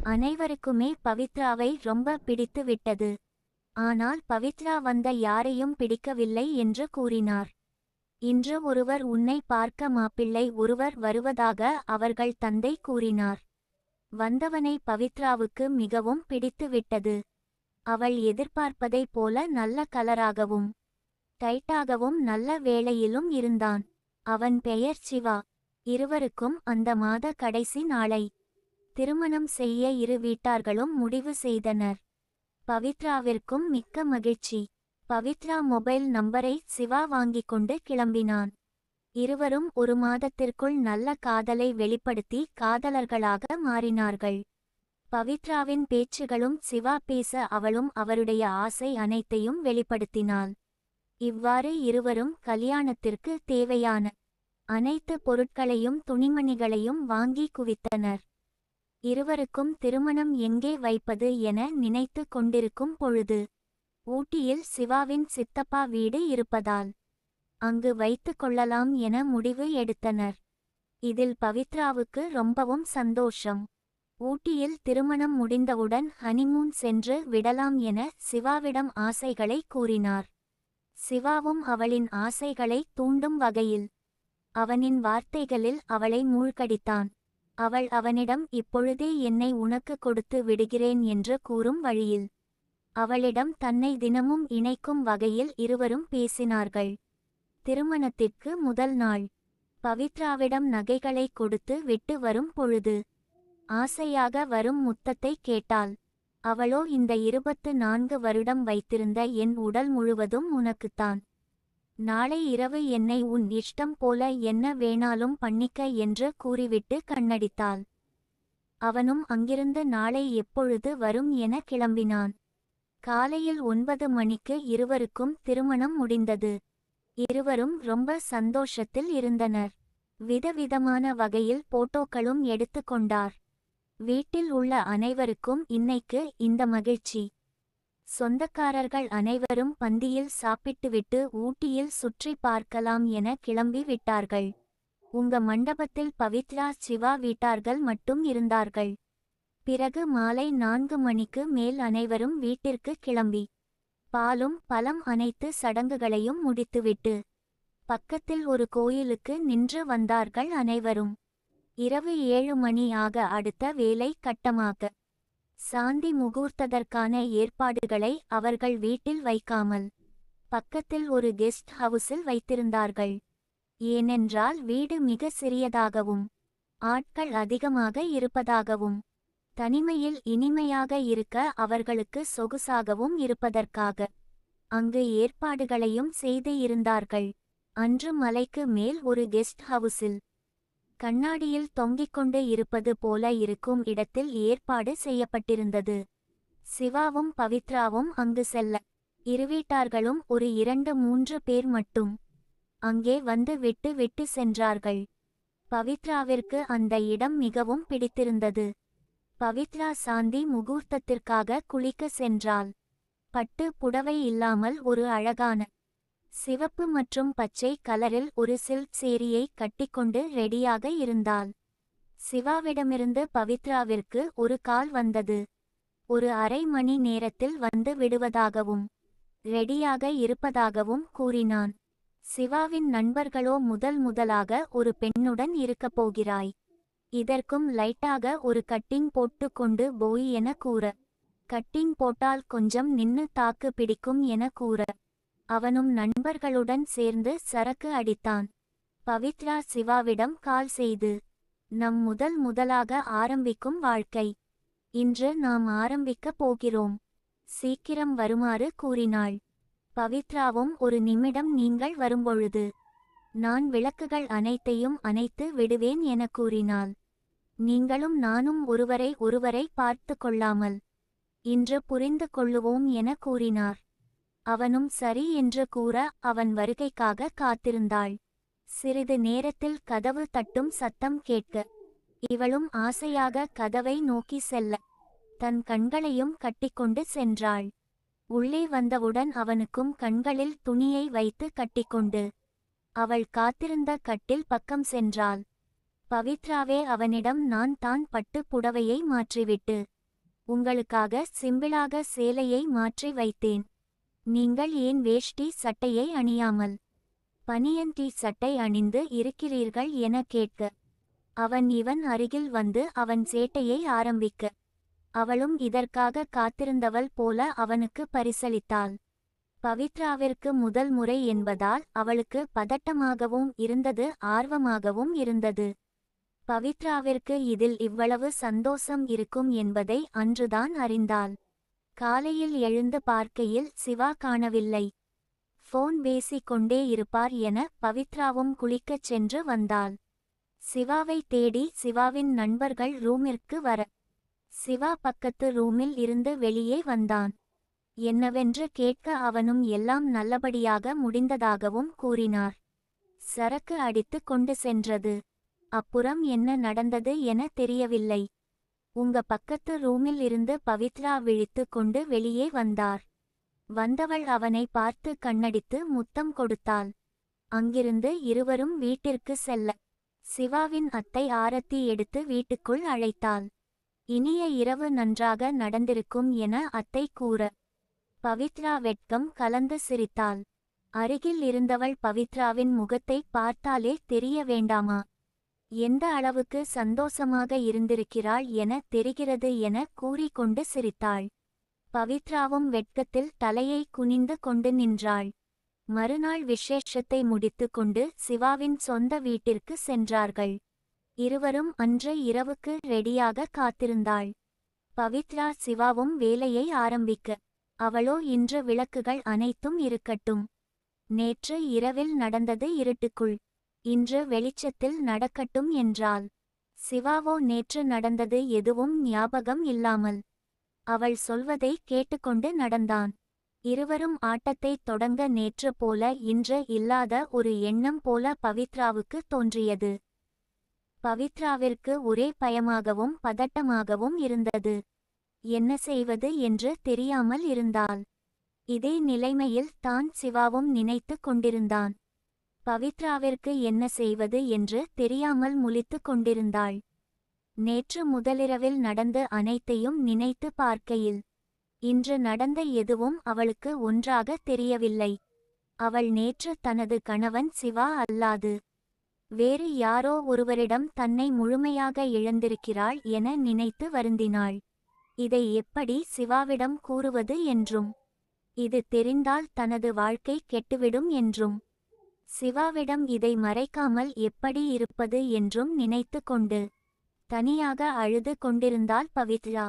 அனைவருக்குமே பவித்ராவை ரொம்ப பிடித்து விட்டது. ஆனால் பவித்ரா வந்த யாரையும் பிடிக்கவில்லை என்று கூறினார். இன்று ஒருவர் உன்னை பார்க்க மாப்பிள்ளை ஒருவர் வருவதாக அவர்கள் தந்தை கூறினார். வந்தவனை பவித்ராவுக்கு மிகவும் பிடித்து விட்டது. அவள் எதிர்பார்ப்பதைப் போல நல்ல கலராகவும் டைட்டாகவும் நல்ல வேளையிலும் இருந்தான். அவன் பெயர் சிவா. இருவருக்கும் அந்த மாத கடைசி நாளை திருமணம் செய்ய இரு வீட்டார்களும் முடிவு செய்தனர். பவித்ராவிற்கும் மிக்க மகிழ்ச்சி. பவித்ரா மொபைல் நம்பரை சிவா வாங்கிக் கொண்டு கிளம்பினான். இருவரும் ஒரு மாதத்திற்குள் நல்ல காதலை வெளிப்படுத்தி காதலர்களாக மாறினார்கள். பவித்ராவின் பேச்சுகளும் சிவா பேச அவளும் அவருடைய ஆசை அனைத்தையும் வெளிப்படுத்தினாள். இவ்வாறு இருவரும் கல்யாணத்திற்கு தேவையான அனைத்து பொருட்களையும் துணிமணிகளையும் வாங்கி குவித்தனர். இருவருக்கும் திருமணம் எங்கே வைப்பது என நினைத்து கொண்டிருக்கும் பொழுது ஊட்டியில் சிவாவின் சித்தப்பா வீடு இருப்பதால் அங்கு வைத்து கொள்ளலாம் என முடிவு எடுத்தனர். இதில் பவித்ராவுக்கு ரொம்பவும் சந்தோஷம். ஊட்டியில் திருமணம் முடிந்தவுடன் ஹனிமூன் சென்று விடலாம் என சிவாவிடம் ஆசைகளை கூறினார். சிவாவும் அவளின் ஆசைகளை தூண்டும் வகையில் அவனின் வார்த்தைகளில் அவளை மூழ்கடித்தான். அவள் அவனிடம் இப்பொழுதே என்னை உனக்கு கொடுத்து விடுகிறேன் என்று கூறும் வழியில் அவளிடம் தன்னை தினமும் இணைக்கும் வகையில் இருவரும் பேசினார்கள். திருமணத்திற்கு முதல் நாள் பவித்ராவிடம் நகைகளை கொடுத்து விட்டு வரும் பொழுது ஆசையாக வரும் முத்தத்தை கேட்டாள். அவளோ இந்த 24 வருடம் வைத்திருந்த என் உடல் முழுவதும் உனக்குத்தான். நாளை இரவு என்னை உன் இஷ்டம் போல என்ன வேணாலும் பண்ணிக்க என்று கூறிவிட்டு கண்ணடித்தாள். அவனும் அங்கிருந்து நாளை எப்பொழுது வரும் என கிளம்பினான். காலையில் 9 மணிக்கு இருவருக்கும் திருமணம் முடிந்தது. இருவரும் ரொம்ப சந்தோஷத்தில் இருந்தனர். விதவிதமான வகையில் போட்டோக்களும் எடுத்து கொண்டார். வீட்டில் உள்ள அனைவருக்கும் இன்னைக்கு இந்த மகிழ்ச்சி. சொந்தக்காரர்கள் அனைவரும் பந்தியில் சாப்பிட்டுவிட்டு ஊட்டியில் சுற்றி பார்க்கலாம் என கிளம்பி விட்டார்கள். உங்க மண்டபத்தில் பவித்ரா சிவா வீட்டார்கள் மட்டும் இருந்தார்கள். பிறகு மாலை 4 மணிக்கு மேல் அனைவரும் வீட்டிற்கு கிளம்பி பாலும் பழம் அனைத்து சடங்குகளையும் முடித்துவிட்டு பக்கத்தில் ஒரு கோயிலுக்கு நின்று வந்தார்கள் அனைவரும். இரவு 7 மணி ஆக அடுத்த வேலை கட்டமாக சாந்தி முகூர்த்ததற்கான ஏற்பாடுகளை அவர்கள் வீட்டில் வைக்காமல் பக்கத்தில் ஒரு கெஸ்ட் ஹவுஸில் வைத்திருந்தார்கள். ஏனென்றால் வீடு மிக சிறியதாகவும் ஆட்கள் அதிகமாக இருப்பதாகவும் தனிமையில் இனிமையாக இருக்க அவர்களுக்கு சொகுசாகவும் இருப்பதற்காக அங்கு ஏற்பாடுகளையும் செய்து இருந்தார்கள். அன்று மலைக்கு மேல் ஒரு கெஸ்ட் ஹவுஸில் கண்ணாடியில் தொங்கிக்கொண்டு இருப்பது போல இருக்கும் இடத்தில் ஏற்பாடு செய்யப்பட்டிருந்தது. சிவாவும் பவித்ராவும் அங்கு செல்ல இருவீட்டார்களும் ஒரு 2-3 பேர் மட்டும் அங்கே வந்து விட்டு சென்றார்கள். பவித்ராவிற்கு அந்த இடம் மிகவும் பிடித்திருந்தது. பவித்ரா சாந்தி முகூர்த்தத்திற்காக குளிக்க சென்றாள். பட்டு புடவை இல்லாமல் ஒரு அழகான சிவப்பு மற்றும் பச்சை கலரில் ஒரு சில்க் சேரியை கட்டிக்கொண்டு ரெடியாக இருந்தாள். சிவாவிடமிருந்து பவித்ராவிற்கு ஒரு கால் வந்தது. ஒரு அரை மணி நேரத்தில் வந்து விடுவதாகவும் ரெடியாக இருப்பதாகவும் கூறினான். சிவாவின் நண்பர்களோ முதலாக ஒரு பெண்ணுடன் இருக்கப் போகிறாய். இதற்கும் லைட்டாக ஒரு கட்டிங் போட்டு கொண்டு போய் என கூற கட்டிங் போட்டால் கொஞ்சம் நின்னு தாக்கு பிடிக்கும் என கூற அவனும் நண்பர்களுடன் சேர்ந்து சரக்கு அடித்தான். பவித்ரா சிவாவிடம் கால் செய்து நம் முதலாக ஆரம்பிக்கும் வாழ்க்கை இன்று நாம் ஆரம்பிக்கப் போகிறோம். சீக்கிரம் வருமாறு கூறினாள். பவித்ராவும் ஒரு நிமிடம் நீங்கள் வரும்பொழுது நான் விளக்குகள் அனைத்தையும் அணைத்து விடுவேன் என கூறினாள். நீங்களும் நானும் ஒருவரை பார்த்து கொள்ளாமல் இன்று புரிந்து கொள்ளுவோம் என கூறினார். அவனும் சரி என்று கூற அவன் வருகைக்காக காத்திருந்தாள். சிறிது நேரத்தில் கதவு தட்டும் சத்தம் கேட்க இவளும் ஆசையாக கதவை நோக்கி செல்ல தன் கண்களையும் கட்டிக்கொண்டு சென்றாள். உள்ளே வந்தவுடன் அவனுக்கும் கண்களில் துணியை வைத்து கட்டிக்கொண்டு அவள் காத்திருந்த கட்டில் பக்கம் சென்றாள். பவித்ராவே அவனிடம் நான் தான் பட்டு புடவையை மாற்றிவிட்டு உங்களுக்காக சிம்பிளாக சேலையை மாற்றி வைத்தேன். நீங்கள் ஏன் வேஷ்டி சட்டையை அணியாமல் பனியன் டீ சட்டை அணிந்து இருக்கிறீர்கள் என கேட்க, இவன் அருகில் வந்து அவன் சேட்டையை ஆரம்பிக்க, அவளும் இதற்காக காத்திருந்தவள் போல அவனுக்கு பரிசளித்தாள். பவித்ராவிற்கு முதல் முறை என்பதால் அவளுக்கு பதட்டமாகவும் இருந்தது, ஆர்வமாகவும் இருந்தது. பவித்ராவிற்கு இதில் இவ்வளவு சந்தோஷம் இருக்கும் என்பதை அன்றுதான் அறிந்தாள். காலையில் எழுந்து பார்க்கையில் சிவா காணவில்லை. போன் பேசிக் கொண்டே இருப்பார் என பவித்ராவும் குளிக்கச் சென்று வந்தாள். சிவாவை தேடி சிவாவின் நண்பர்கள் ரூமிற்கு வர, சிவா பக்கத்து ரூமில் இருந்து வெளியே வந்தான். என்னவென்று கேட்க அவனும் எல்லாம் நல்லபடியாக முடிந்ததாகவும் கூறினார். சரக்கு அடித்து கொண்டு சென்றது. அப்புறம் என்ன நடந்தது என தெரியவில்லை. உங்க பக்கத்து ரூமில் இருந்து பவித்ரா விழித்து கொண்டு வெளியே வந்தார். வந்தவள் அவனை பார்த்து கண்ணடித்து முத்தம் கொடுத்தாள். அங்கிருந்து இருவரும் வீட்டிற்கு செல்ல, சிவாவின் அத்தை ஆரத்தி எடுத்து வீட்டுக்குள் அழைத்தாள். இனிய இரவு நன்றாக நடந்திருக்கும் என அத்தை கூற, பவித்ரா வெட்கம் கலந்து சிரித்தாள். அருகில் இருந்தவள் பவித்ராவின் முகத்தை பார்த்தாலே தெரிய வேண்டாமா, எந்த அளவுக்கு சந்தோஷமாக இருந்திருக்கிறாள் என தெரிகிறது என கூறிக்கொண்டு சிரித்தாள். பவித்ராவும் வெட்கத்தில் தலையை குனிந்து கொண்டு நின்றாள். மறுநாள் விசேஷத்தை முடித்து கொண்டு சிவாவின் சொந்த வீட்டிற்கு சென்றார்கள். இருவரும் அன்று இரவுக்கு ரெடியாக காத்திருந்தாள். பவித்ரா சிவாவும் வேலையை ஆரம்பிக்க, அவளோ இன்று விளக்குகள் அனைத்தும் இருக்கட்டும். நேற்று இரவில் நடந்தது இருட்டுக்குள், இன்று வெளிச்சத்தில் நடக்கட்டும் என்றாள். சிவாவோ நேற்று நடந்தது எதுவும் ஞாபகம் இல்லாமல் அவள் சொல்வதை கேட்டுக்கொண்டு நடந்தான். இருவரும் ஆட்டத்தை தொடங்க நேற்று போல இன்று இல்லாத ஒரு எண்ணம் போல பவித்ராவுக்கு தோன்றியது. பவித்ராவிற்கு ஒரே பயமாகவும் பதட்டமாகவும் இருந்தது. என்ன செய்வது என்று தெரியாமல் இருந்தாள். இதே நிலைமையில் தான் சிவாவும் நினைத்து கொண்டிருந்தான். பவித்ராவிற்கு என்ன செய்வது என்று தெரியாமல் முழித்து கொண்டிருந்தாள். நேற்று முதலிரவில் நடந்த அனைத்தையும் நினைத்து பார்க்கையில் இன்று நடந்த எதுவும் அவளுக்கு ஒன்றாக தெரியவில்லை. அவள் நேற்று தனது கணவன் சிவா அல்லாது வேறு யாரோ ஒருவரிடம் தன்னை முழுமையாக இழந்திருக்கிறாள் என நினைத்து வருந்தினாள். இதை எப்படி சிவாவிடம் கூறுவது என்றும், இது தெரிந்தால் தனது வாழ்க்கை கெட்டுவிடும் என்றும், சிவாவிடம் இதை மறைக்காமல் எப்படி இருப்பது என்றும் நினைத்து கொண்டு தனியாக அழுது கொண்டிருந்தாள் பவித்ரா.